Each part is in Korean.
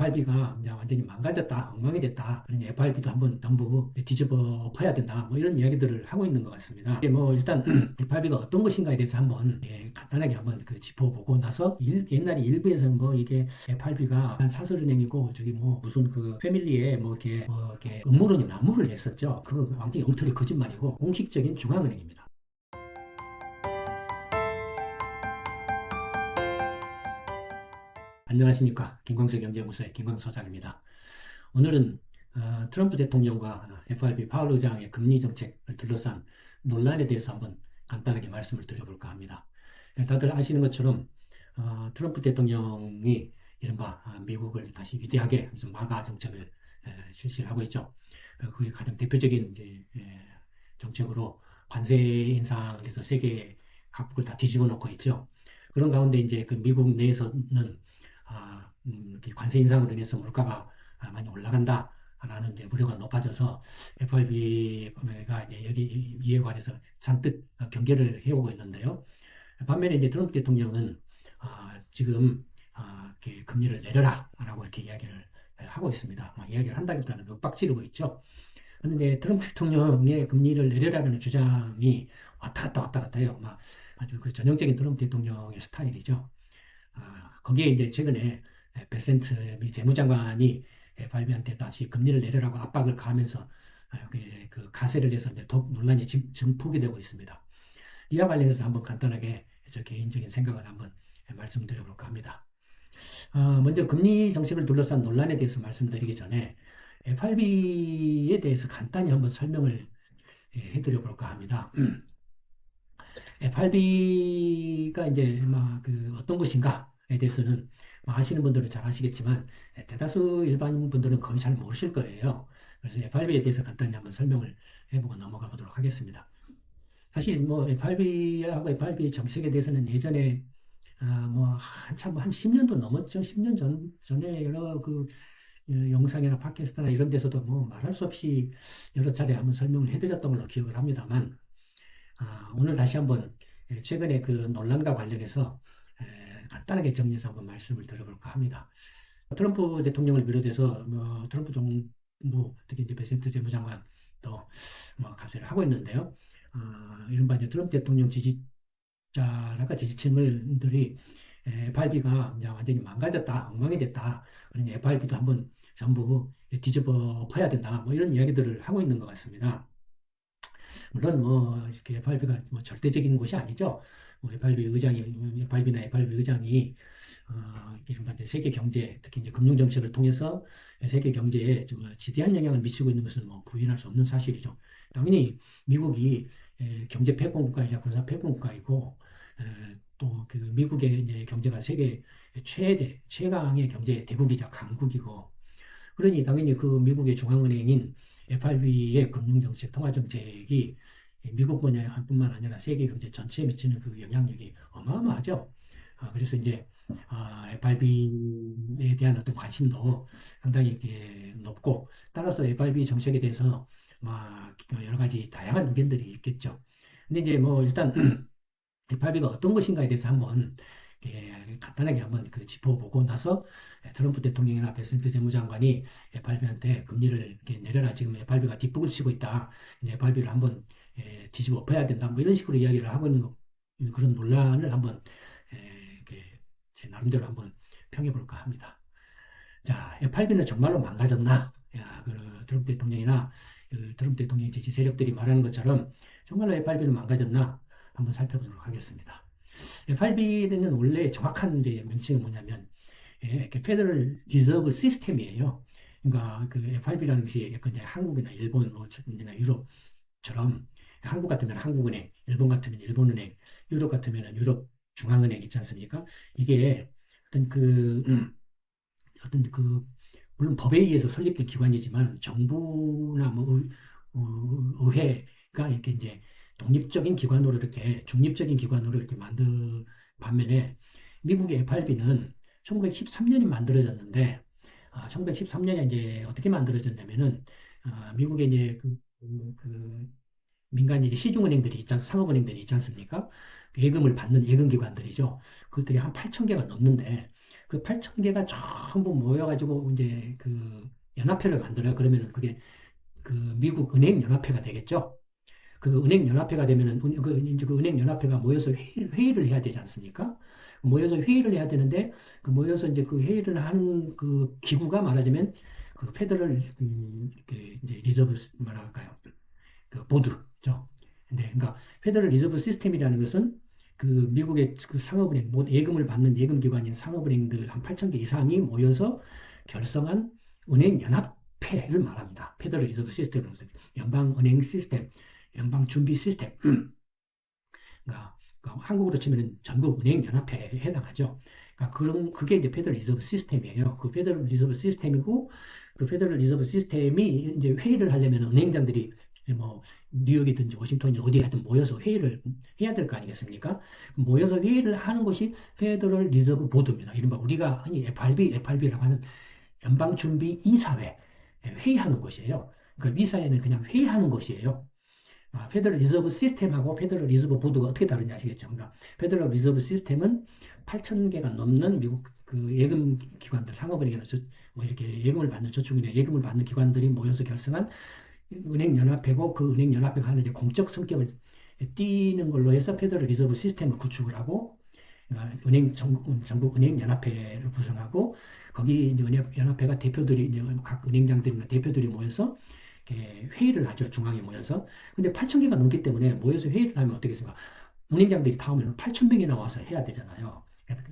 FRB가 이제 완전히 망가졌다, 엉망이 됐다. 그러니 FRB도 한번 전부 뒤집어 엎어야 된다. 뭐 이런 이야기들을 하고 있는 것 같습니다. 뭐 일단 FRB가 어떤 것인가에 대해서 한번 간단하게 한번 그 짚어보고 나서 옛날에 일부에서는 뭐 이게 FRB가 사설은행이고 저기 뭐 무슨 그 패밀리에 뭐 이렇게 음모론이 난무를 했었죠. 그거 완전히 엉터리 거짓말이고 공식적인 중앙은행입니다. 안녕하십니까. 김광석 경제무소의 김광석 소장입니다. 오늘은 트럼프 대통령과 FRB 파월 의장의 금리 정책을 둘러싼 논란에 대해서 한번 간단하게 말씀을 드려볼까 합니다. 다들 아시는 것처럼 트럼프 대통령이 이른바 미국을 다시 위대하게 하면서 마가 정책을 실시를 하고 있죠. 그게 가장 대표적인 이제, 정책으로 관세 인상을 해서 세계 각국을 다 뒤집어 놓고 있죠. 그런 가운데 이제 그 미국 내에서는 이렇게 관세 인상으로 인해서 물가가 많이 올라간다라는 이제 우려가 높아져서 FRB가 이제 여기 이에 관해서 잔뜩 경계를 해오고 있는데요. 반면에 이제 트럼프 대통령은 지금 이렇게 금리를 내려라라고 이렇게 이야기를 하고 있습니다. 이야기를 한다기보다는 윽박 지르고 있죠. 그런데 트럼프 대통령의 금리를 내려라는 주장이 왔다 갔다 해요. 아주 그 전형적인 트럼프 대통령의 스타일이죠. 거기에 이제 최근에 베센트 미 재무장관이 FRB한테 다시 금리를 내려라고 압박을 가하면서 그 가세를 해서 이제 더 논란이 증폭이 되고 있습니다. 이와 관련해서 한번 간단하게 저 개인적인 생각을 한번 말씀드려볼까 합니다. 먼저 금리 정책을 둘러싼 논란에 대해서 말씀드리기 전에 FRB에 대해서 간단히 한번 설명을 해드려 볼까 합니다. FRB가 이제 그 어떤 것인가에 대해서는 아시는 분들은 잘 아시겠지만 대다수 일반 분들은 거의 잘 모르실 거예요. 그래서 FRB에 대해서 간단히 한번 설명을 해보고 넘어가 보도록 하겠습니다. 사실 뭐 FRB하고 FRB 정책에 대해서는 예전에 뭐 한참 한 10년도 넘었죠. 10년 전에 여러 그 영상이나 팟캐스트나 이런 데서도 뭐 말할 수 없이 여러 차례 한번 설명을 해드렸던 걸로 기억을 합니다만 오늘 다시 한번 최근에 그 논란과 관련해서 간단하게 정리해서 한번 말씀을 드려볼까 합니다. 트럼프 대통령을 비롯해서 뭐 트럼프 정부 특히 이제 베센트 재무장관도 뭐 가세를 하고 있는데요. 이른바 이제 트럼프 대통령 지지자랄까 지지층들이 FRB가 이제 완전히 망가졌다, 엉망이 됐다. 그러니 FRB도 한번 전부 뒤집어 엎어야 된다. 뭐 이런 이야기들을 하고 있는 것 같습니다. 물론 뭐 이렇게 FRB가 뭐 절대적인 것이 아니죠. 뭐 FRB나 FRB 의장이 이른바 이제 세계 경제, 특히 이제 금융 정책을 통해서 세계 경제에 좀 지대한 영향을 미치고 있는 것은 뭐 부인할 수 없는 사실이죠. 당연히 미국이 경제 패권 국가이자 군사 패권 국가이고 또 그 미국의 이제 경제가 세계 최강의 경제 대국이자 강국이고 그러니 당연히 그 미국의 중앙은행인 FRB의 금융정책, 통화정책이 미국뿐만 아니라 세계 경제 전체에 미치는 그 영향력이 어마어마하죠. 그래서 이제 FRB에 대한 어떤 관심도 상당히 이렇게 높고 따라서 FRB 정책에 대해서 여러 가지 다양한 의견들이 있겠죠. 근데 이제 뭐 일단 FRB가 어떤 것인가에 대해서 한번 간단하게 한번 그 짚어보고 나서 트럼프 대통령이나 베센트 재무장관이 FRB한테 금리를 이렇게 내려라 지금 FRB가 뒷북을 치고 있다 이제 FRB를 한번 뒤집어 엎어야 된다 뭐 이런 식으로 이야기를 하고 있는 그런 논란을 한번 이렇게 제 나름대로 한번 평해볼까 합니다. 자, FRB는 정말로 망가졌나? 그 트럼프 대통령이나 그 트럼프 대통령 지지 세력들이 말하는 것처럼 정말로 FRB는 망가졌나? 한번 살펴보도록 하겠습니다. FRB는 원래 정확한 이제 명칭이 뭐냐면 페더럴 리저브 시스템이에요. 그러니까 그 FRB라는 것이 이제 한국이나 일본, 뭐나 유럽처럼 한국 같으면 한국은행, 일본 같으면 일본은행, 유럽 같으면 유럽 중앙은행 있지 않습니까? 이게 어떤 어떤 물론 법에 의해서 설립된 기관이지만 정부나 뭐 의회가 이렇게 이제 독립적인 기관으로 이렇게 중립적인 기관으로 이렇게 만든 반면에 미국의 FRB는 1913년이 만들어졌는데 1913년에 이제 어떻게 만들어졌냐면은 미국의 이제 그 민간 이제 시중은행들이 상업은행들이 있지 않습니까? 예금을 받는 예금기관들이죠. 그것들이 한 8천 개가 넘는데 그 8천 개가 전부 모여가지고 이제 그 연합회를 만들어요. 그러면은 그게 그 미국 은행 연합회가 되겠죠. 그 은행 연합회가 되면은 이제 그 은행 연합회가 모여서 회의를 해야 되지 않습니까? 모여서 회의를 해야 되는데 그 모여서 이제 그 회의를 하는 그 기구가 말하자면 그 페더럴 이렇게 이제 리저브 뭐랄까요? 그 보드죠. 네, 그러니까 페더럴 리저브 시스템이라는 것은 그 미국의 그 상업은행, 뭐 예금을 받는 예금기관인 상업은행들 한 8천 개 이상이 모여서 결성한 은행 연합회를 말합니다. 페더럴 리저브 시스템이라는 것은 연방은행 시스템, 연방준비 시스템. 그러니까 한국으로 치면 전국은행연합회에 해당하죠. 그러니까 그게 이제 페더럴 리저브 시스템이에요. 그 페더럴 리저브 시스템이고 그 페더럴 리저브 시스템이 이제 회의를 하려면 은행장들이 뭐 뉴욕이든지 워싱턴이 어디 하든 모여서 회의를 해야 될 거 아니겠습니까? 모여서 회의를 하는 것이 페더럴 리저브 보드입니다. 이른바 우리가 흔히 FRB라고 하는 연방준비이사회 회의하는 것이에요. 그 이사회는 그냥 회의하는 것이에요. 페더럴 리저브 시스템하고 페더럴 리저브 보드가 어떻게 다른지 아시겠죠? 그러니까 페더럴 리저브 시스템은 8천 개가 넘는 미국 그 예금 기관들, 상업은행이나 뭐 이렇게 예금을 받는 저축은행, 예금을 받는 기관들이 모여서 결성한 은행 연합회고 그 은행 연합회가 하는 이제 공적 성격을 띠는 걸로 해서 페더럴 리저브 시스템을 구축을 하고 그러니까 전국 은행 연합회를 구성하고 거기 이제 은행 연합회가 대표들이 이제 각 은행장들이나 대표들이 모여서 회의를 하죠. 중앙에 모여서. 근데 8천 개가 넘기 때문에 모여서 회의를 하면 어떻겠습니까? 운행장들이 다 오면 8천 명이 나와서 해야 되잖아요.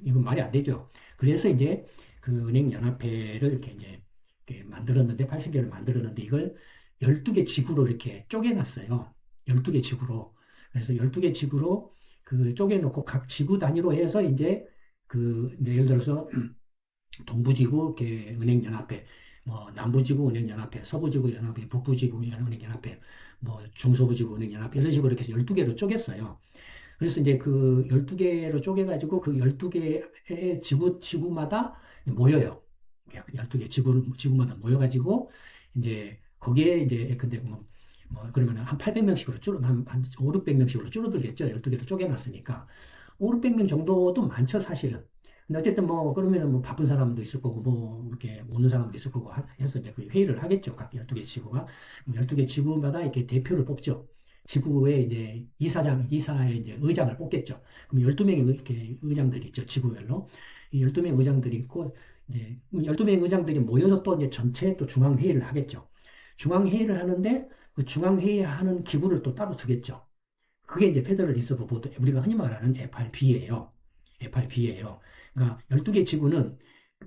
이건 말이 안 되죠. 그래서 이제 그 은행연합회를 이렇게 이제 이렇게 만들었는데, 8천 개를 만들었는데 이걸 12개 지구로 이렇게 쪼개놨어요. 12개 지구로. 그래서 12개 지구로 그 쪼개놓고 각 지구 단위로 해서 이제 그 예를 들어서 동부지구 은행연합회, 뭐 남부지구 은행연합회, 서부지구 연합회, 북부지구 은행연합회, 뭐 중서부지구 은행연합회 이런 식으로 이렇게 12개로 쪼갰어요. 그래서 이제 그 12개로 쪼개가지고 그 12개의 지구마다 모여요. 12개 지구마다 모여가지고 이제 거기에 이제 근데 뭐 그러면 한 800명씩으로 한 5, 600명씩으로 줄어들겠죠. 12개로 쪼개놨으니까. 5, 600명 정도도 많죠, 사실은. 근데 어쨌든 뭐 그러면은 뭐 바쁜 사람도 있을 거고 뭐 이렇게 오는 사람도 있을 거고 해서 이제 그 회의를 하겠죠. 각 12개 지구가. 12개 지구마다 이렇게 대표를 뽑죠. 지구의 이제 이사의 이제 의장을 뽑겠죠. 그럼 12명의 이렇게 의장들이 있죠. 지구별로. 이 12명 의장들이 있고 이제 12명 의장들이 모여서 또 이제 전체 또 중앙회의를 하겠죠. 중앙회의를 하는데 그 중앙회의 하는 기구를 또 따로 두겠죠. 그게 이제 페더럴 리서브 보드, 우리가 흔히 말하는 FRB예요. FRB예요. 그러니까 12개 지구는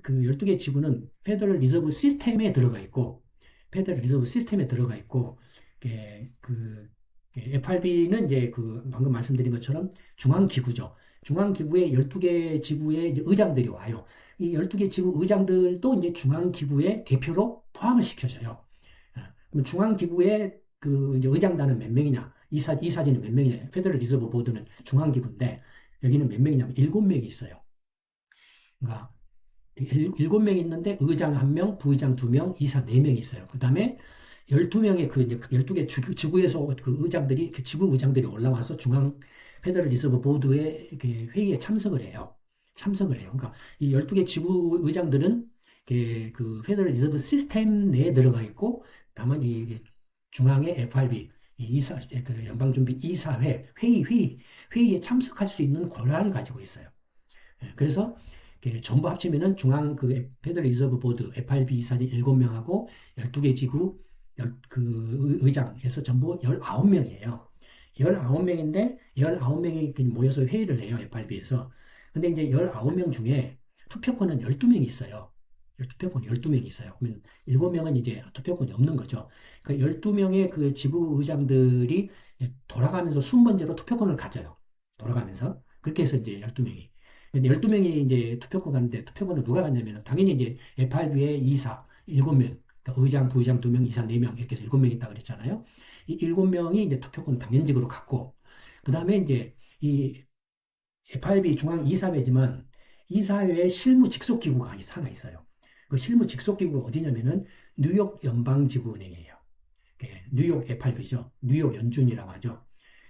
그 12개 지구는 페더럴 리저브 시스템에 들어가 있고 페더럴 리저브 시스템에 들어가 있고 그 FRB는 이제 그 방금 말씀드린 것처럼 중앙 기구죠. 중앙 기구에 12개 지구의 이제 의장들이 와요. 이 12개 지구 의장들도 이제 중앙 기구의 대표로 포함을 시켜져요. 그럼 중앙 기구의 그 이제 의장단은 몇 명이냐? 이사진은 몇 명이냐? 페더럴 리저브 보드는 중앙 기구인데 여기는 몇 명이냐면 7명이 있어요. 그러니까 7명이 있는데 의장 1명, 부의장 2명, 이사 4명이 있어요. 그 다음에 12명의 그 이제 12개 지구에서 그 의장들이, 그 지구 의장들이 올라와서 중앙 페더럴 리저브 보드의 회의에 참석을 해요. 참석을 해요. 그러니까 이 12개 지구 의장들은 그 페더럴 리저브 시스템 내에 들어가 있고, 다만 이 중앙의 FRB, 그 연방준비 이사회 회의에 참석할 수 있는 권한을 가지고 있어요. 그래서 전부 합치면은 중앙 그 페더럴 리저브 보드 FRB 이사님 7명하고 12개 지구 그 의장에서 전부 19명이에요. 19명인데 19명이 모여서 회의를 해요. FRB에서. 근데 이제 19명 중에 투표권은 12명이 있어요. 투표권 12명이 있어요. 그러면 7명은 이제 투표권이 없는 거죠. 그 12명의 그 지구 의장들이 돌아가면서 순번제로 투표권을 가져요. 돌아가면서. 그렇게 해서 이제 12명이. 근데 12명이 이제 투표권 갔는데 투표권을 누가 갔냐면 당연히 이제 FRB의 이사 7명, 그러니까 의장, 부의장 2명, 이사 4명 이렇게 해서 7명 있다 그랬잖아요. 이 7명이 이제 투표권 당연직으로 갖고 그다음에 이제 이 FRB 중앙 이사회지만 이사회에 실무 직속 기구가 하나 있어요. 그 실무 직속 기구가 어디냐면은 뉴욕 연방지구은행이에요. 뉴욕 FRB죠. 뉴욕 연준이라고 하죠.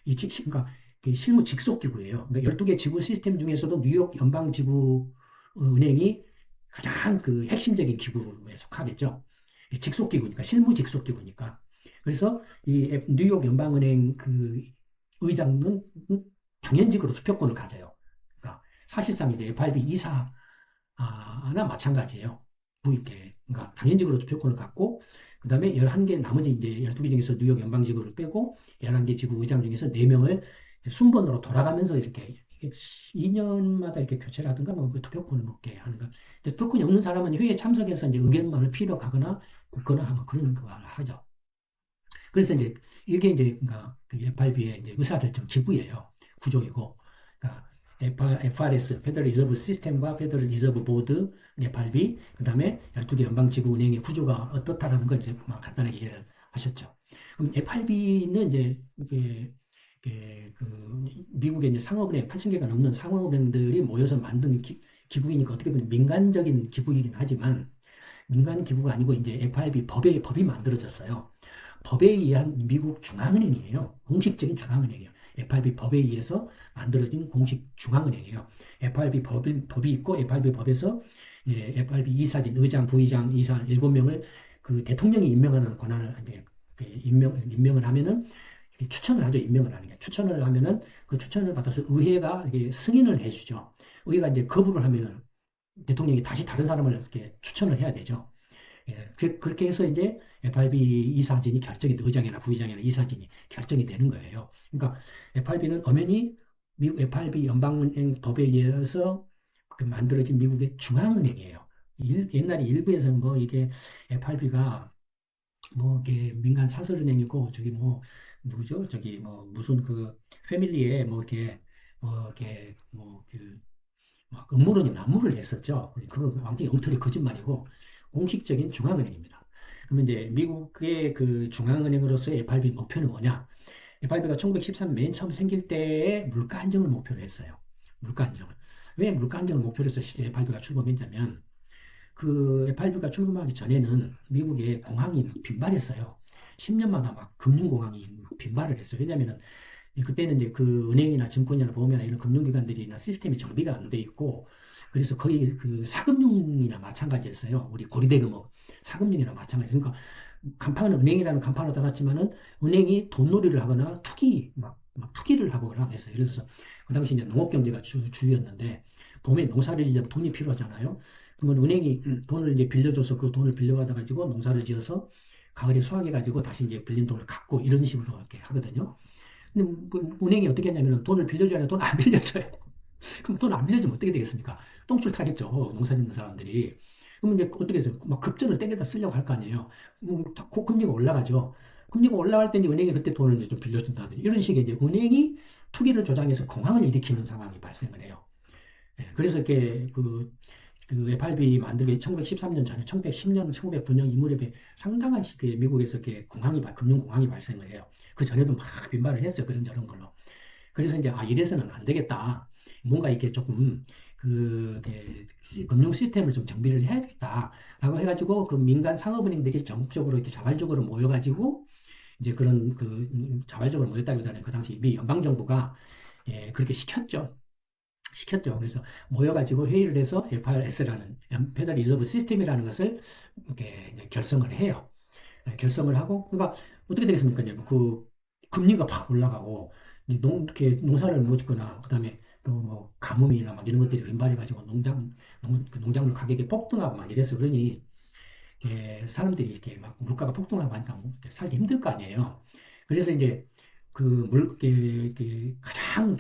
그러니까 실무 직속 기구예요. 그러니까 12개 지구 시스템 중에서도 뉴욕 연방지구 은행이 가장 그 핵심적인 기구에 속하겠죠. 직속기구니까, 실무 직속기구니까. 그래서 이 뉴욕 연방은행 그 의장은 당연직으로 수표권을 가져요. 그러니까 사실상 이제 FRB 이사나 마찬가지예요. 부입계. 그러니까 당연직으로 수표권을 갖고, 그 다음에 11개, 나머지 이제 12개 중에서 뉴욕 연방지구를 빼고, 11개 지구 의장 중에서 4명을 순번으로 돌아가면서 이렇게 2년마다 이렇게 교체를 하든가, 뭐, 그 투표권을 먹게 하는가. 투표권이 없는 사람은 회의에 참석해서 이제 의견만을 필요 가거나, 듣거나 하면 그런 거 하죠. 그래서 이제 이게 이제 그러니까 그 FRB의 이제 의사결정 기구예요. 구조이고. 그러니까 FRS, 페더럴 리저브 시스템과 페더럴 리저브 보드, FRB, 그다음에 12개 연방지구은행의 구조가 어떻다라는 걸 이제 간단하게 이해를 하셨죠. 그럼 FRB는 이제 그 미국의 이제 상업은행 8,000개가 넘는 상업은행들이 모여서 만든 기구이니까 어떻게 보면 민간적인 기구이긴 하지만 민간 기구가 아니고 이제 FRB 법이 만들어졌어요. 법에 의한 미국 중앙은행이에요. 공식적인 중앙은행이에요. FRB 법에 의해서 만들어진 공식 중앙은행이에요. FRB 법이 있고 FRB 법에서 FRB 이사진, 의장, 부의장, 이사 7명을 그 대통령이 임명하는 권한을 임명을 하면은 추천을 하죠. 임명을 하는 게. 추천을 하면은 그 추천을 받아서 의회가 승인을 해주죠. 의회가 이제 거부를 하면은 대통령이 다시 다른 사람을 이렇게 추천을 해야 되죠. 그렇게 해서 이제 FRB 이사진이 결정이, 의장이나 부의장이나 이사진이 결정이 되는 거예요. 그러니까 FRB는 엄연히 미국 FRB 연방은행 법에 의해서 만들어진 미국의 중앙은행이에요. 옛날에 일부에서는 뭐 이게 FRB가 뭐 이게 민간 사설은행이고 저기 뭐 누구죠? 저기 뭐 무슨 그 패밀리에 막 음모론이 난무를 했었죠. 그거 완전히 엉터리 거짓말이고 공식적인 중앙은행입니다. 그러면 이제 미국의 그 중앙은행으로서의 FRB 목표는 뭐냐? FRB가 1913 맨 처음 생길 때에 물가 안정을 목표로 했어요. 물가 안정을. 왜 물가 안정을 목표로 해서 FRB가 출범했냐면 그 FRB가 출범하기 전에는 미국의 공항이 빈발했어요. 10년마다 막 금융공항이 막 빈발을 했어요. 왜냐면은 그때는 이제 그 은행이나 증권이나 보험이나 이런 금융기관들이나 시스템이 정비가 안 돼 있고, 그래서 거의 그 사금융이나 마찬가지였어요. 우리 고리대금업, 사금융이나 마찬가지. 그러니까 간판은 은행이라는 간판을 달았지만은 은행이 돈놀이를 하거나 막 투기를 하거나 했어요. 예를 들어서 그 당시 이제 농업경제가 주였는데, 봄에 농사를 지으면 돈이 필요하잖아요. 그러면 은행이 돈을 이제 빌려줘서 그 돈을 빌려받아 가지고 농사를 지어서 가을에 수확해 가지고 다시 이제 빌린 돈을 갚고 이런 식으로 이렇게 하거든요. 근데 뭐 은행이 어떻게 했냐면 돈을 빌려줘야 하는데 돈을 안 빌려줘요. 그럼 돈 안 빌려주면 어떻게 되겠습니까? 똥줄 타겠죠. 농사 짓는 사람들이. 그러면 이제 어떻게 해서 막 급전을 땡겨다 쓰려고 할 거 아니에요. 금리가 올라가죠. 금리가 올라갈 때 이제 은행이 그때 돈을 이제 좀 빌려준다든지 이런 식의 이제 은행이 투기를 조장해서 공황을 일으키는 상황이 발생을 해요. 그래서 이렇게 그 FRB 만들기 1913년 전에 1910년, 1909년 이 무렵에 상당한 시기에 미국에서 이렇게 금융공황이 발생을 해요. 그 전에도 막 빈발을 했어요. 그런 저런 걸로. 그래서 이제 이래서는 안 되겠다. 뭔가 이렇게 조금 금융 시스템을 좀 정비를 해야겠다라고 해가지고 그 민간 상업은행들이 전국적으로 이렇게 자발적으로 모여가지고 이제 그런 자발적으로 모였다기보다는 그 당시 미 연방 정부가 그렇게 시켰죠. 그래서 모여가지고 회의를 해서 FRS라는 페더럴 리저브 시스템이라는 것을 이렇게 결성을 해요. 결성을 하고, 그러니까 어떻게 되겠습니까? 이제 그 금리가 팍 올라가고, 이렇게 농사를 못 짓거나, 그 다음에 또 뭐 가뭄이나 막 이런 것들이 빈발해가지고 그 농작물 가격이 폭등하고 막 이래서 그러니, 사람들이 이렇게 막 물가가 폭등하고 하니까 뭐 살기 힘들 거 아니에요. 그래서 이제 가장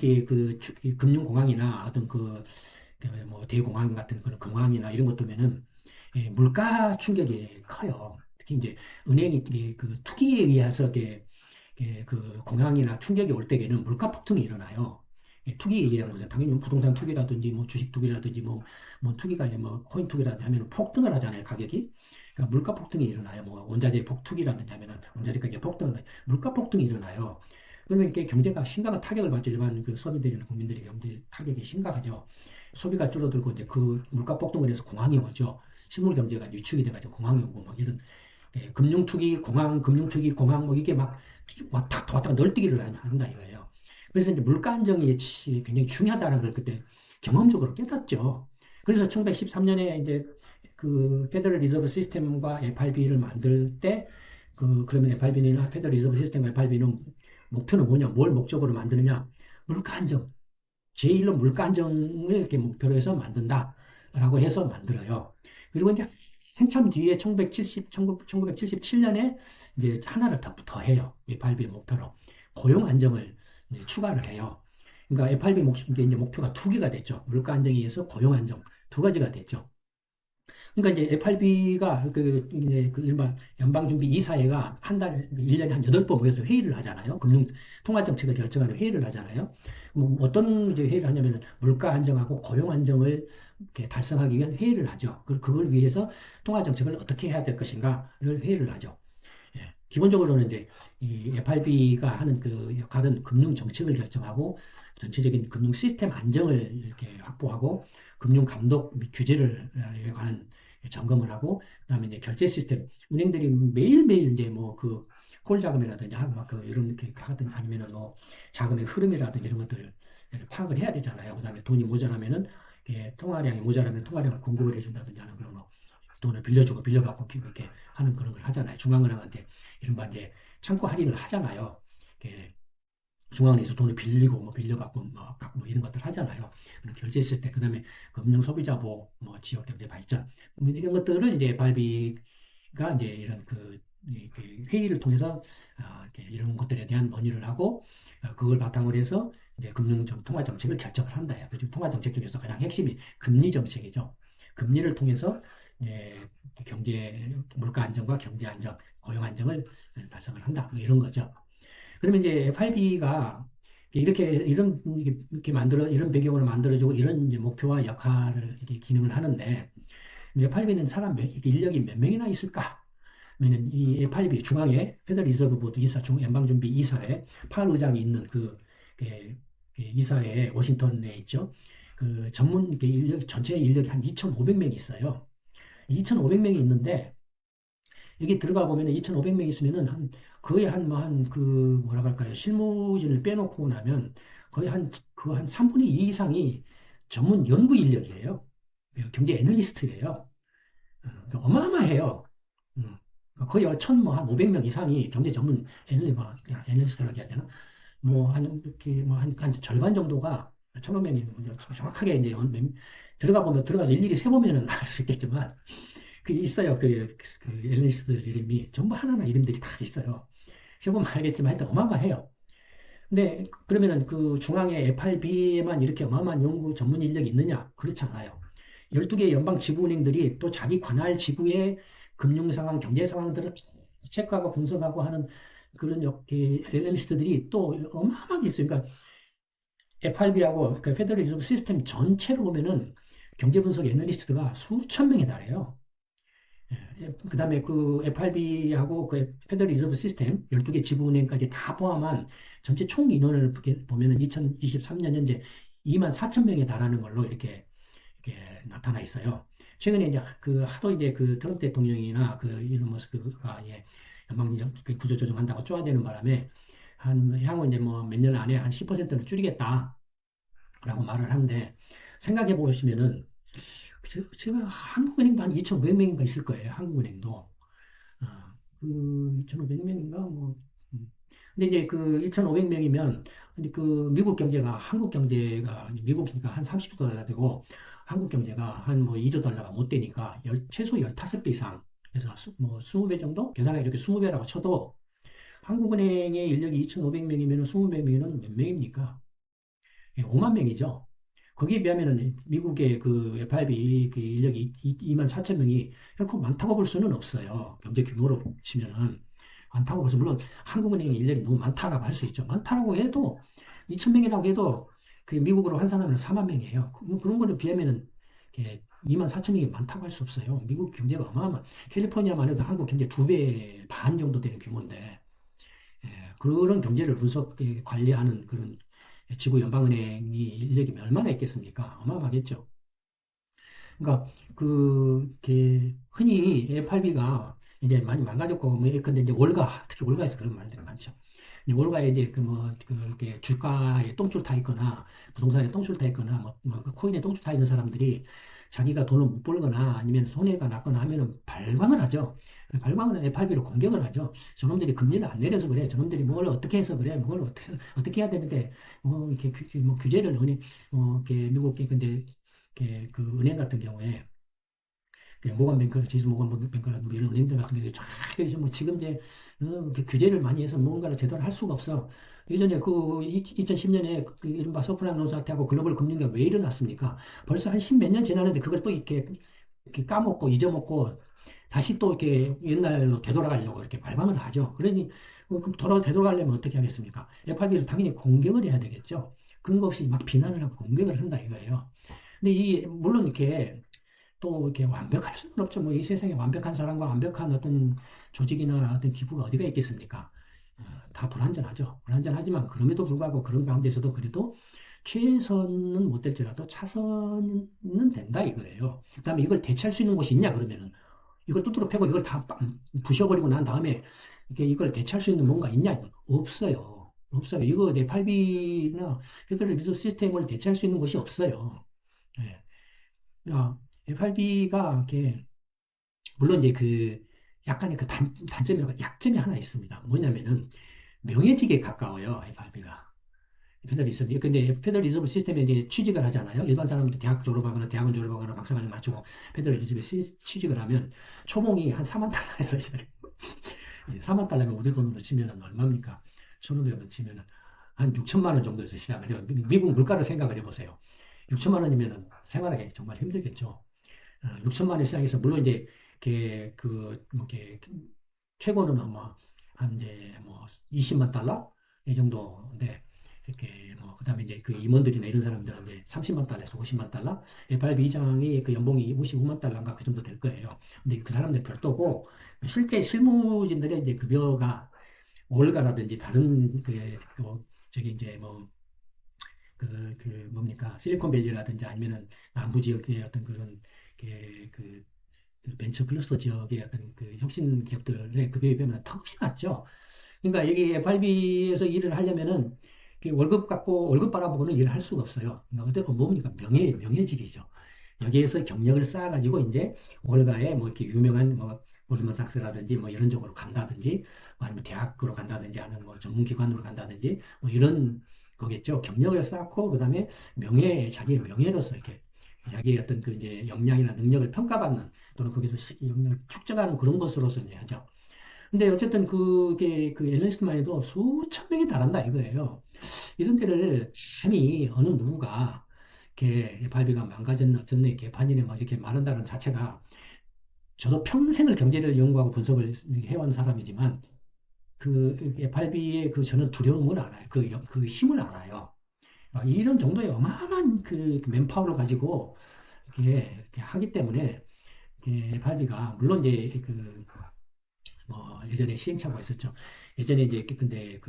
금융공황이나 어떤 뭐 대공황 같은 그런 공황이나 이런 것 때문에는 물가 충격이 커요. 특히 이제 은행이 그 투기에 의해서 그 공황이나 충격이 올 때에는 물가 폭등이 일어나요. 투기에 의한 것은 당연히 부동산 투기라든지 뭐 주식 투기라든지 뭐 투기가 아니라 뭐 코인 투기라든지 하면 폭등을 하잖아요, 가격이. 그러니까 물가 폭등이 일어나요. 뭐 원자재 투기라든지 하면은 원자재 가격 폭등은 물가 폭등이 일어나요. 그러면 이렇게 경제가 심각한 타격을 받죠. 일반 그 소비들이나 국민들의 경제 타격이 심각하죠. 소비가 줄어들고 이제 그 물가 폭등을 해서 공황이 오죠. 실물 경제가 위축이 돼가지고 공황이 오고 막 이런 금융투기, 공황 뭐 이게 막 왔다 널뛰기를 한다 이거예요. 그래서 이제 물가 안정이 굉장히 중요하다는 걸 그때 경험적으로 깨닫죠. 그래서 1913년에 이제 그 페더럴 리저브 시스템과 FRB를 만들 때 그러면 FRB는 페더럴 리저브 시스템과 FRB는 목표는 뭐냐? 뭘 목적으로 만드느냐? 물가 안정. 제1로 물가 안정을 이렇게 목표로 해서 만든다라고 해서 만들어요. 그리고 이제 한참 뒤에 1977년에 이제 하나를 더 해요. FRB 목표로. 고용 안정을 이제 추가를 해요. 그러니까 FRB 이제 목표가 두 개가 됐죠. 물가 안정에 의해서 고용 안정 두 가지가 됐죠. 그러니까 이제 FRB가 이제 이른바 연방준비이사회가 한 달에 1년에 한 8번 모여서 회의를 하잖아요. 금융 통화 정책을 결정하는 회의를 하잖아요. 뭐 어떤 이제 회의를 하냐면은 물가 안정하고 고용 안정을 이렇게 달성하기 위한 회의를 하죠. 그걸 위해서 통화 정책을 어떻게 해야 될 것인가를 회의를 하죠. 예. 기본적으로는 이제 이 FRB가 하는 그 역할은 금융 정책을 결정하고 전체적인 금융 시스템 안정을 이렇게 확보하고 금융 감독 및 규제를 관한 점검을 하고 그다음에 이제 결제 시스템 은행들이 매일매일 이제 뭐 그 콜 자금이라든지 막그 이런 게 하든 아니면은 뭐 자금의 흐름이라든지 이런 것들을 파악을 해야 되잖아요. 그다음에 돈이 모자라면은 통화량이 모자라면 통화량을 공급을 해준다든지 하는 그런 거 돈을 빌려주고 빌려받고 이렇게 하는 그런 걸 하잖아요. 중앙은행한테 이른바 이제 창구 할인을 하잖아요. 이렇게 중앙은행에서 돈을 빌리고 뭐 빌려받고 뭐 갖고 뭐 이런 것들 하잖아요. 결제했을 때 그다음에 금융 소비자 보호, 뭐 지역 경제 발전 뭐 이런 것들을 이제 발비가 이제 이런 그 회의를 통해서 이렇게 이런 것들에 대한 논의를 하고 그걸 바탕으로 해서 이제 통화 정책을 결정을 한다. 요즘 통화 정책 중에서 가장 핵심이 금리 정책이죠. 금리를 통해서 경제 물가 안정과 경제 안정, 고용 안정을 달성을 한다. 뭐 이런 거죠. 그러면 이제 FRB가 이렇게 만들어 이런 배경을 만들어주고 이런 이제 목표와 역할을 이렇게 기능을 하는데 FRB는 이렇게 인력이 몇 명이나 있을까? 그러면 이 FRB 중앙에 페더럴 리저브 보드 이사 연방준비 이사회 파월 의장이 있는 그 이사회 워싱턴에 있죠. 그 전문 전체 인력이 한 2,500명이 있어요. 2,500명이 있는데 여기 들어가 보면 2,500명 있으면은 거의 뭐라고 할까요? 실무진을 빼놓고 나면 거의 한 3분의 2 이상이 전문 연구 인력이에요. 경제 애널리스트예요. 그러니까 어마어마해요. 음, 거의 한 500명 이상이 경제 전문 애널리스트라고 해야 되나? 이렇게 한 절반 정도가 1,500명이 정확하게 이제 들어가 보면 들어가서 일일이 세보면은 알 수 있겠지만 있어요. 그 애널리스트들 이름이 전부 하나하나 이름들이 다 있어요. 세보면 알겠지만 하여튼 어마어마해요. 근데 그러면은 그 중앙에 FRB에만 이렇게 어마어마한 연구 전문 인력이 있느냐? 그렇지 않아요. 12개 연방 지구은행들이 또 자기 관할 지구의 금융 상황, 경제 상황들을 체크하고 분석하고 하는 그런 애널리스트들이 또 어마어마하게 있어요. 그러니까 FRB하고 그 페더럴 리저브 시스템 전체로 보면은 경제 분석 애널리스트가 수천 명에 달해요. 그 다음에 그 FRB하고 그 페더럴 리저브 시스템 12개 지구은행까지 다 포함한 전체 총 인원을 보면은 2023년 현재 2만 4천 명에 달하는 걸로 이렇게 나타나 있어요. 최근에 이제 하도 이제 그 트럼프 대통령이나 그 일론 머스크가 연방 구조조정한다고 쪼아대는 바람에 향후 이제 뭐 몇 년 안에 한 10%를 줄이겠다라고 말을 하는데 생각해 보시면은 제가 한국은행도 한 2,500명인가 있을 거예요. 한국은행도. 그 2,500명인가 뭐. 근데 이제 그 2,500명이면 그 미국 경제가 한국 경제가 미국이니까 한 30달러 되고 한국 경제가 한 뭐 2조 달러가 못 되니까 최소 15배 이상 그래서 뭐 20배 정도 계산해 이렇게 20배라고 쳐도 한국은행의 인력이 2,500명이면 20명이면 몇 명입니까? 5만 명이죠. 거기에 비하면은 미국의 그 FRB 그 인력이 2만 4천 명이 결코 많다고 볼 수는 없어요. 경제 규모로 치면은 많다고 볼수 물론 한국은행의 인력이 너무 많다라고 할 수 있죠. 많다라고 해도 2천 명이라고 해도 그 미국으로 환산하면 4만 명이에요. 그런 거를 비하면은 2만 4천 명이 많다고 할 수 없어요. 미국 경제가 캘리포니아만 해도 한국 경제 2배 반 정도 되는 규모인데 그런 경제를 관리하는 그런 지구 연방은행이 인력이 얼마나 있겠습니까? 어마어마하겠죠. 그러니까 흔히 FRB가 이제 많이 망가졌고 근데 이제 특히 월가에서 그런 말들이 많죠. 월가에 이제 이렇게 주가에 똥줄 타 있거나 부동산에 똥줄 타 있거나 코인에 똥줄 타 있는 사람들이 자기가 돈을 못 벌거나 아니면 손해가 났거나 하면은 발광을 하죠. 발광을 FRB로 공격을 하죠. 저놈들이 금리를 안 내려서 그래. 저놈들이 뭘 어떻게 해서 그래. 뭘 어떻게 해야 되는데, 이렇게 뭐 규제를 이렇게 미국, 근데, 이렇게 그 은행 같은 경우에, 모건뱅크, 지수 모건뱅크나 뭐 이런 은행들 같은 경우에 쫙 이제 뭐 지금 이제 이렇게 규제를 많이 해서 뭔가를 제대로 할 수가 없어. 예전에 그 2010년에 그 이른바 서프라임 사태하고 글로벌 금융위기가 왜 일어났습니까? 벌써 한 십 몇 년 지났는데 그걸 또 이렇게 까먹고 잊어먹고 다시 또 이렇게 옛날로 되돌아가려고 이렇게 발광을 하죠. 그러니 그럼 되돌아가려면 어떻게 하겠습니까? FRB를 당연히 공격을 해야 되겠죠. 근거 없이 막 비난을 하고 공격을 한다 이거예요. 근데 물론 이렇게 또 이렇게 완벽할 수는 없죠. 뭐 이 세상에 완벽한 사람과 완벽한 어떤 조직이나 어떤 기구가 어디가 있겠습니까? 다 불완전하죠. 불완전하지만 그럼에도 불구하고 그런 가운데서도 그래도 최선은 못 될지라도 차선은 된다 이거예요. 그다음에 이걸 대체할 수 있는 곳이 있냐 그러면은 이걸 뚜드러 패고 이걸 다 부셔버리고 난 다음에 이걸 대체할 수 있는 뭔가 있냐? 없어요. 없어요. 이거 FRB나 페더럴 리저브 시스템을 대체할 수 있는 곳이 없어요. 예. FRB가 이렇게 물론 이제 약간의 단점이라고 약점이 하나 있습니다. 뭐냐면은 명예직에 가까워요. FRB가. 페더럴 리저브. 근데 페더럴 리저브 시스템에 이제 취직을 하잖아요. 일반 사람들 대학 졸업하거나 대학원 졸업하거나 박사과정 마치고 페더럴 리저브에 취직을 하면 초봉이 한 4만 달러에서 시작해요. 4만 달러면 우리 돈으로 치면은 얼마입니까? 1,500원 치면은 한 6천만 원 정도에서 시작을 해요. 미국 물가를 생각을 해보세요. 6천만 원이면은 생활하기 정말 힘들겠죠. 6천만 원 시장에서 물론 이제 뭐 최고는 아마 한 이제 뭐 20만 달러 이 정도인데 이렇게 뭐 그다음에 이제 그 임원들이나 이런 사람들은 이제 30만 달러에서 50만 달러 FRB 이장이 그 연봉이 55만 달러인가 그 정도 될 거예요. 근데 그 사람들 별도고 실제 실무진들의 이제 급여가 월가라든지 다른 저기 이제 뭐 뭡니까 실리콘밸리라든지 아니면은 남부 지역의 어떤 그런 그 벤처 클러스터 지역의 어떤 그 혁신 기업들의 급여에 비하면 턱없이 낮죠. 그러니까 여기 FRB에서 일을 하려면은 월급 갖고 월급 바라보고는 일을 할 수가 없어요. 그러니까 어떻게 뭡니까 명예직이죠. 여기에서 경력을 쌓아가지고 이제 월가에 뭐 이렇게 유명한 뭐 골드만삭스라든지 뭐 이런 쪽으로 간다든지 뭐 아니면 대학으로 간다든지 아니면 뭐 전문기관으로 간다든지 뭐 이런 거겠죠. 경력을 쌓고 그다음에 자기의 명예로서 이렇게 자기의 어떤 그 이제 역량이나 능력을 평가받는 또는 거기서 역량을 축적하는 그런 것으로서 이제 하죠. 근데 어쨌든 그 애널리스트만 해도 수천 명이 달한다 이거예요. 이런 데를 감히 어느 누구가 이렇게 발비가 망가졌네, 개판이네, 막 이렇게 말한다는 자체가 저도 평생을 경제를 연구하고 분석을 해온 사람이지만 발비의 저는 두려움을 알아요. 그 힘을 알아요. 이런 정도의 어마어마한 그 맨파워를 가지고 이렇게 하기 때문에 발비가 물론 이제 뭐 예전에 시행착오가 있었죠. 예전에 이제 근데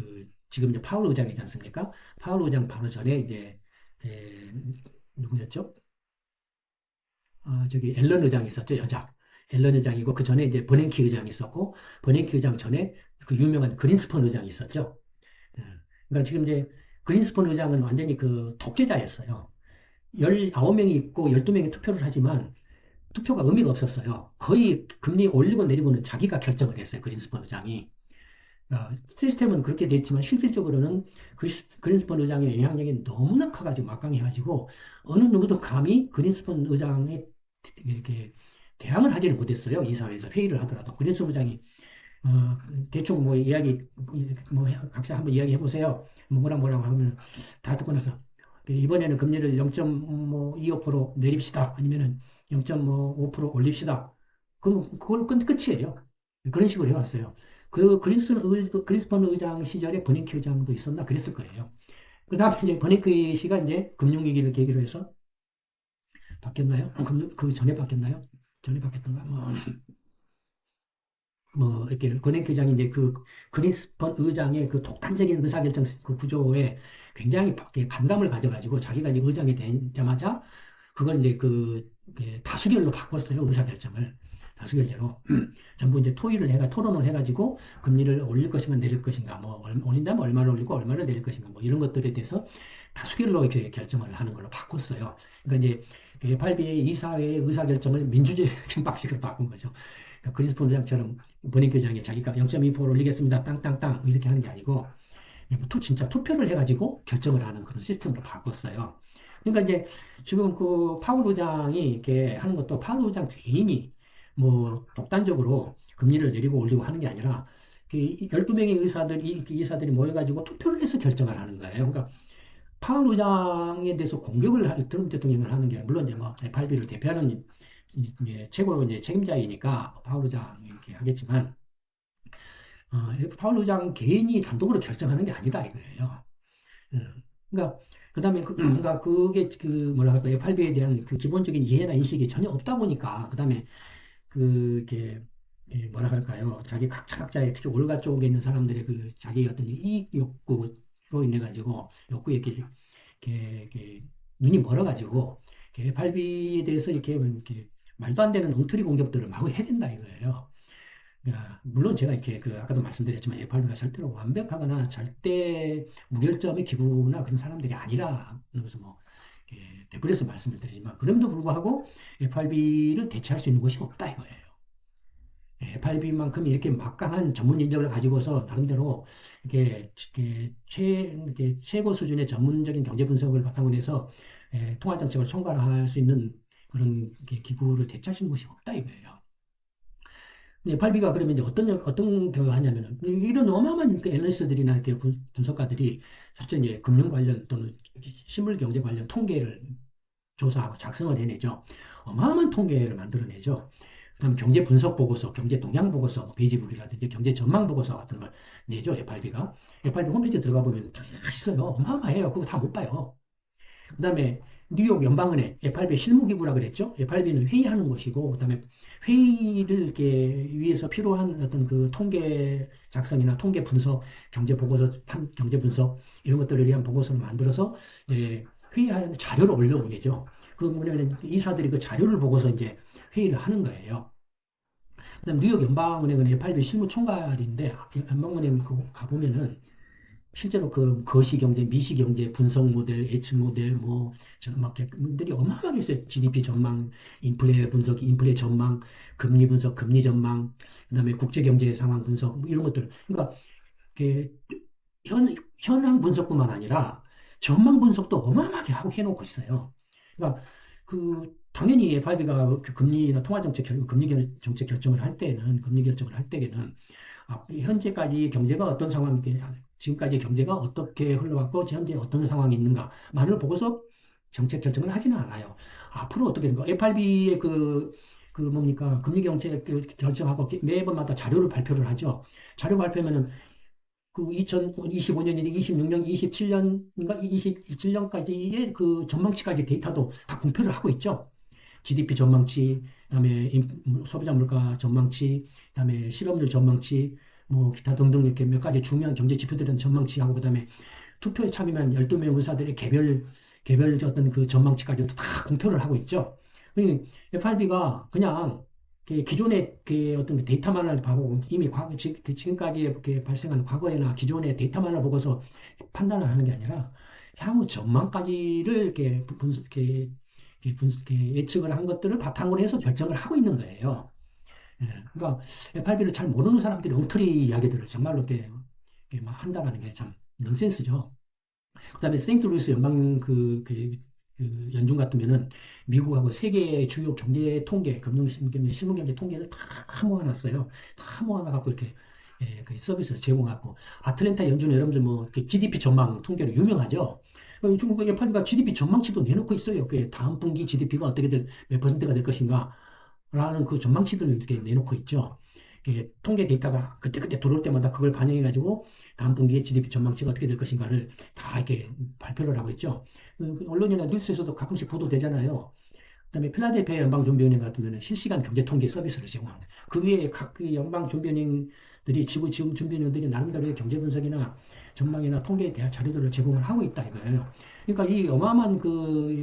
지금 이제 파월 의장이지 않습니까? 파월 의장 바로 전에 이제 누구였죠? 저기 앨런 의장이 있었죠, 여자. 앨런 의장이고 그 전에 이제 버냉키 의장이 있었고 버냉키 의장 전에 그 유명한 그린스펀 의장이 있었죠. 예. 그러니까 지금 이제 그린스펀 의장은 완전히 그 독재자였어요. 19명이 있고 12명이 투표를 하지만 투표가 의미가 없었어요. 거의 금리 올리고 내리고는 자기가 결정을 했어요. 그린스펀 의장이. 시스템은 그렇게 됐지만 실질적으로는 그린스펀 의장의 영향력이 너무나 커가지고 막강해가지고 어느 누구도 감히 그린스펀 의장의 이렇게 대항을 하지를 못했어요. 이사회에서 회의를 하더라도 그린스펀 의장이 대충 뭐 뭐 각자 한번 이야기해 보세요. 뭐라고 하면 다 듣고 나서 이번에는 금리를 0.25% 내립시다. 아니면은 0.5% 올립시다. 그럼 그걸로 끝이에요. 그런 식으로 해왔어요. 그리스폰 의장 시절에 버냉키 의장도 있었나 그랬을 거예요. 그 다음에 이제 버냉키 씨가 이제 금융위기를 계기로 해서 바뀌었나요? 그 전에 바뀌었나요? 전에 바뀌었던가? 이렇게 버냉키 의장이 이제 그리스폰 의장의 그 독단적인 의사결정 그 구조에 굉장히 반감을 가져가지고 자기가 이제 의장이 되자마자 그걸 이제 다수결로 바꿨어요. 의사결정을. 다수결제로. 전부 이제 토론을 해가지고 금리를 올릴 것인가 내릴 것인가, 뭐, 올린다면 얼마를 올리고 얼마를 내릴 것인가, 뭐, 이런 것들에 대해서 다수결로 이렇게 결정을 하는 걸로 바꿨어요. 그러니까 이제 FRB의 이사회의 의사결정을 민주적인 방식으로 바꾼 거죠. 그러니까 크리스 본부장처럼 본인교장이 자기가 0.2% 올리겠습니다. 땅땅땅 이렇게 하는 게 아니고 진짜 투표를 해가지고 결정을 하는 그런 시스템으로 바꿨어요. 그러니까 이제 지금 그 파월 의장이 이렇게 하는 것도 파월 의장 개인이 뭐 독단적으로 금리를 내리고 올리고 하는 게 아니라 12명의 이사들이 모여가지고 투표를 해서 결정을 하는 거예요. 그러니까 파월 의장에 대해서 트럼프 대통령을 하는 게 물론 이제 뭐 FRB를 대표하는 이제 최고 이제 책임자이니까 파월 의장이 이렇게 하겠지만 파월 의장 개인이 단독으로 결정하는 게 아니다 이거예요. 그러니까 그다음에 그러니까 그게 그 뭐라 할까 FRB에 대한 그 기본적인 이해나 인식이 전혀 없다 보니까 그다음에 이렇게 뭐라 할까요? 자기 각자의 특히 올가 쪽에 있는 사람들의 그 자기 어떤 이익 욕구로 인해 가지고 욕구에 이렇게 눈이 멀어가지고 FRB에 대해서 이렇게 말도 안 되는 엉터리 공격들을 마구 해야 된다 이거예요. 야, 물론 제가 이렇게 그 아까도 말씀드렸지만 FRB가 절대로 완벽하거나 절대 무결점의 기구나 그런 사람들이 아니라 그래서 뭐 대부분에서 말씀을 드리지만 그럼에도 불구하고 FRB를 대체할 수 있는 곳이 없다 이거예요. FRB만큼 이렇게 막강한 전문 인력을 가지고서 나름대로 이렇게 최고 수준의 전문적인 경제 분석을 바탕으로 해서 통화 정책을 총괄할 수 있는 그런 기구를 대체할 수 있는 곳이 없다 이거예요. FRB가 그러면 이제 어떤 경우가 하냐면은, 이런 어마어마한 그 애널리스트들이나 이렇게 분석가들이 사실 이제 금융 관련 또는 실물 경제 관련 통계를 조사하고 작성을 해내죠. 어마어마한 통계를 만들어내죠. 그다음 경제 분석 보고서, 경제 동향 보고서, 뭐 베이지북이라든지 경제 전망 보고서 같은 걸 내죠, FRB가. FRB 홈페이지에 들어가 보면 다 있어요. 어마어마해요. 그거 다 못 봐요. 그다음에 뉴욕 연방은행 FRB 실무기구라 그랬죠. FRB는 회의하는 곳이고 그다음에 회의를 이렇게 위해서 필요한 어떤 그 통계 작성이나 통계 분석, 경제 보고서, 경제 분석 이런 것들을 위한 보고서를 만들어서 회의하는 자료를 올려보내죠. 그 뭐냐면 이사들이 그 자료를 보고서 이제 회의를 하는 거예요. 그다음 뉴욕 연방은행은 FRB 실무총괄인데 연방은행 가보면은 실제로 그 거시경제, 미시경제, 분석 모델, 예측 모델, 뭐, 막, 들이 어마어마하게 있어요. GDP 전망, 인플레 분석, 인플레 전망, 금리 분석, 금리 전망, 그 다음에 국제경제 상황 분석, 뭐 이런 것들. 그러니까, 이게 현황 분석뿐만 아니라 전망 분석도 어마어마하게 하고 해놓고 있어요. 그러니까, 당연히 FRB가 금리나 통화정책, 정책 결정을 할 때는, 금리 결정을 할 때에는 현재까지 경제가 어떤 상황이냐, 지금까지 경제가 어떻게 흘러갔고, 현재 어떤 상황이 있는가만을 보고서 정책 결정을 하지는 않아요. 앞으로 어떻게 된가? FRB의 뭡니까? 금리 정책 결정하고 매번마다 자료를 발표를 하죠. 자료 발표하면은 그 2025년이나 26년, 27년인가 27년까지의 그 전망치까지 데이터도 다 공표를 하고 있죠. GDP 전망치, 그다음에 소비자 물가 전망치, 그다음에 실업률 전망치, 뭐 기타 등등 이렇게 몇 가지 중요한 경제 지표들은 전망치하고 그다음에 투표에 참여한 12명 의사들의 개별 어떤 그 전망치까지도 다 공표를 하고 있죠. FRB가 그냥 기존의 어떤 데이터만을 보고 이미 지금까지 이렇게 발생한 과거에나 기존의 데이터만을 보고서 판단을 하는 게 아니라 향후 전망까지를 이렇게 예측을 한 것들을 바탕으로 해서 결정을 하고 있는 거예요. 그러니까 FRB를 잘 모르는 사람들이 엉터리 이야기들을 정말로 이렇게 막 한다는 게 참 넌센스죠. 그다음에 세인트루이스 연방 연준 같으면은 미국하고 세계 주요 경제 통계, 실무 경제 통계를 다 모아놨어요. 다 모아놔갖고 이렇게 그 서비스를 제공하고 아틀랜타 연준은 여러분들 뭐 GDP 전망 통계로 유명하죠. 중국 FRB가 GDP 전망치도 내놓고 있어요. 그 다음 분기 GDP가 몇 퍼센트가 될 것인가 라는 그 전망치들을 이렇게 내놓고 있죠. 통계 데이터가 그때그때 들어올 때마다 그걸 반영해가지고 다음 분기에 GDP 전망치가 어떻게 될 것인가를 다 이렇게 발표를 하고 있죠. 언론이나 뉴스에서도 가끔씩 보도되잖아요. 그다음에 필라델피아 연방준비은행 같으면 실시간 경제 통계 서비스를 제공합니다. 그 외에 각 연방준비은행들이 지금 준비은행들이 나름대로의 경제 분석이나 전망이나 통계에 대한 자료들을 제공을 하고 있다 이거예요. 그러니까 이 어마어마한 그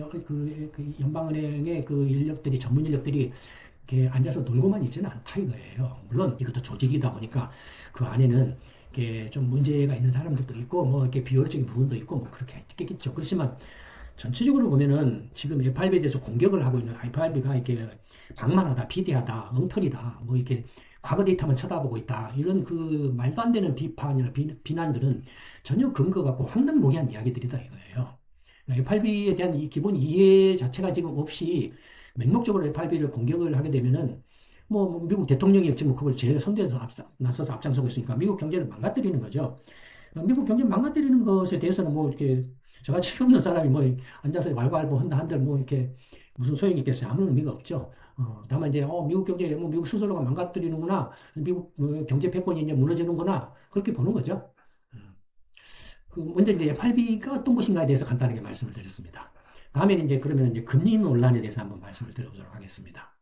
연방은행의 그 인력들이 전문 인력들이 이렇게 앉아서 놀고만 있지는 않다 이거예요. 물론 이것도 조직이다 보니까 그 안에는 이렇게 좀 문제가 있는 사람들도 있고 뭐 이렇게 비효율적인 부분도 있고 뭐 그렇게 있겠죠. 그렇지만 전체적으로 보면은 지금 FRB에 대해서 공격을 하고 있는 FRB가 이렇게 방만하다, 비대하다, 엉터리다, 뭐 이렇게 과거 데이터만 쳐다보고 있다. 이런 그 말도 안 되는 비판이나 비난들은 전혀 근거가 없고 황당무계한 이야기들이다 이거예요. FRB에 대한 이 기본 이해 자체가 지금 없이 맹목적으로 FRB를 공격을 하게 되면은 뭐 미국 대통령이 지금 그걸 제일 선두에서 나서서 앞장서고 있으니까 미국 경제를 망가뜨리는 거죠. 미국 경제 망가뜨리는 것에 대해서는 뭐 이렇게 저같이 없는 사람이 뭐 앉아서 왈가왈부 한다 한들 뭐 이렇게 무슨 소용이 있겠어요? 아무 의미가 없죠. 다만 이제 미국 경제, 뭐 미국 스스로가 망가뜨리는구나, 미국 경제 패권이 이제 무너지는구나 그렇게 보는 거죠. 어, 그 먼저 이제 8B가 어떤 것인가에 대해서 간단하게 말씀을 드렸습니다. 다음에는 이제 그러면 이제 금리 논란에 대해서 한번 말씀을 드려보도록 하겠습니다.